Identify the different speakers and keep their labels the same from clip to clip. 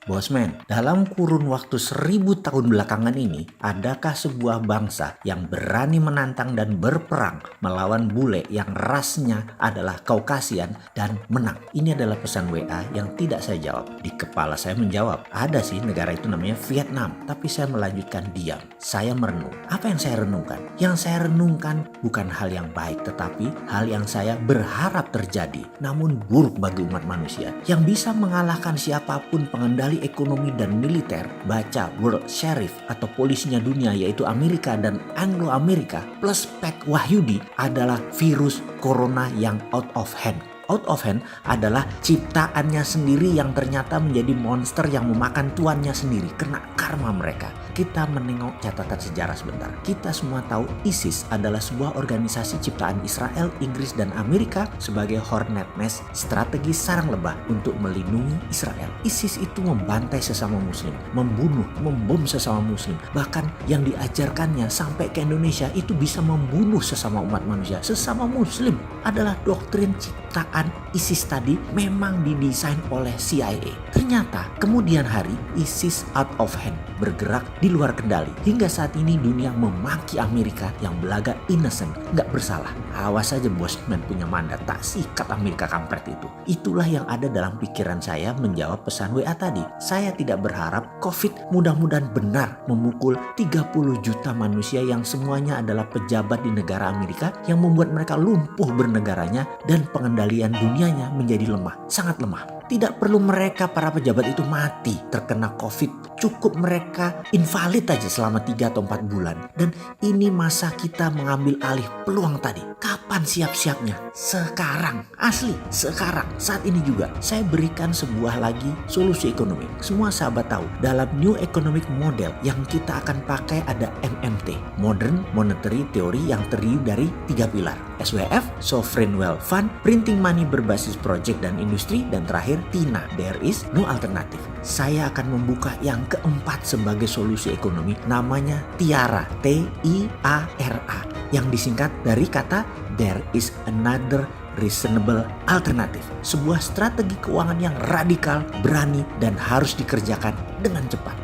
Speaker 1: Bosman, dalam kurun waktu 1000 tahun belakangan ini, adakah sebuah bangsa yang berani menantang dan berperang melawan bule yang rasnya adalah Kaukasian dan menang? Ini adalah pesan WA yang tidak saya jawab. Di kepala saya menjawab, ada sih negara itu namanya Vietnam, tapi saya melanjutkan diam. Saya merenung. Apa yang saya renungkan? Yang saya renungkan bukan hal yang baik, tetapi hal yang saya berharap terjadi, namun buruk bagi umat manusia, yang bisa mengalahkan siapapun pengendali ekonomi dan militer. Baca World Sheriff atau polisinya dunia, yaitu Amerika dan Anglo-Amerika plus Pak Wahyudi, adalah virus corona yang out of hand. Out of hand adalah ciptaannya sendiri yang ternyata menjadi monster yang memakan tuannya sendiri. Kena karma mereka. Kita menengok catatan sejarah sebentar. Kita semua tahu ISIS adalah sebuah organisasi ciptaan Israel, Inggris, dan Amerika sebagai hornet nest, strategi sarang lebah untuk melindungi Israel. ISIS itu membantai sesama muslim, membunuh, membom sesama muslim. Bahkan yang diajarkannya sampai ke Indonesia itu bisa membunuh sesama umat manusia. Sesama muslim adalah doktrin ciptaan ISIS tadi, memang didesain oleh CIA. Ternyata kemudian hari ISIS out of hand, bergerak di luar kendali. Hingga saat ini dunia memaki Amerika yang belaga innocent, nggak bersalah. Awas aja Bosman punya mandat, tak sikat Amerika kampret itu. Itulah yang ada dalam pikiran saya menjawab pesan WA tadi. Saya tidak berharap COVID mudah-mudahan benar memukul 30 juta manusia yang semuanya adalah pejabat di negara Amerika, yang membuat mereka lumpuh bernegaranya dan pengendalian dunianya menjadi lemah, sangat lemah. Tidak perlu mereka para pejabat itu mati terkena COVID. Cukup mereka invalid aja selama 3 atau 4 bulan. Dan ini masa kita mengambil alih peluang tadi. Kapan siap-siapnya? Sekarang. Asli, sekarang. Saat ini juga saya berikan sebuah lagi solusi ekonomi. Semua sahabat tahu, dalam New Economic Model yang kita akan pakai ada MMT, Modern Monetary Theory, yang terdiri dari 3 pilar. SWF, Sovereign Wealth Fund, Printing Money berbasis project dan industri, dan terakhir TINA, There is no alternative. Saya akan membuka yang keempat sebagai solusi ekonomi, namanya TIARA, TIARA, yang disingkat dari kata There is another reasonable alternative. Sebuah strategi keuangan yang radikal, berani, dan harus dikerjakan dengan cepat.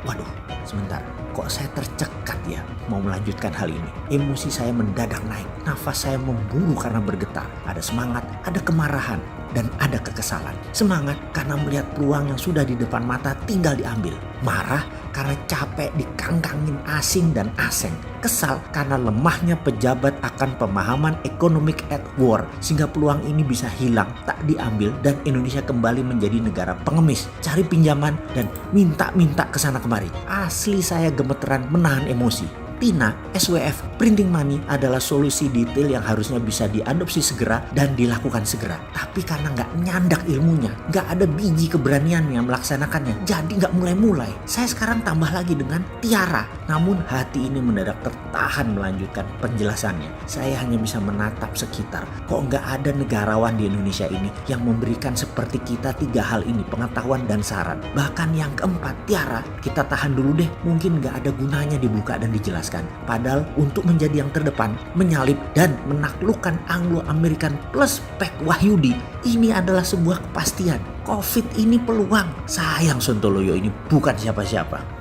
Speaker 1: Waduh, sebentar. Kok saya tercekat ya mau melanjutkan hal ini? Emosi saya mendadak naik. Nafas saya memburu karena bergetar. Ada semangat, ada kemarahan, dan ada kekesalan. Semangat karena melihat peluang yang sudah di depan mata tinggal diambil. Marah karena capek dikangkangin asing dan aseng. Kesal karena lemahnya pejabat akan pemahaman economic at war, sehingga peluang ini bisa hilang, tak diambil, dan Indonesia kembali menjadi negara pengemis, cari pinjaman dan minta-minta kesana kemari. Asli saya gemeteran menahan emosi. TINA, SWF, Printing Money adalah solusi detail yang harusnya bisa diadopsi segera dan dilakukan segera. Tapi karena nggak nyandak ilmunya, nggak ada biji keberaniannya melaksanakannya, jadi nggak mulai-mulai. Saya sekarang tambah lagi dengan TIARA. Namun hati ini mendadak tertahan melanjutkan penjelasannya. Saya hanya bisa menatap sekitar. Kok nggak ada negarawan di Indonesia ini yang memberikan seperti kita 3 hal ini, pengetahuan dan saran. Bahkan yang keempat, TIARA, kita tahan dulu deh. Mungkin nggak ada gunanya dibuka dan dijelaskan. Padahal untuk menjadi yang terdepan, menyalip dan menaklukkan Anglo-American plus Pak Wahyudi, ini adalah sebuah kepastian. COVID ini peluang. Sayang Sontoloyo ini bukan siapa-siapa.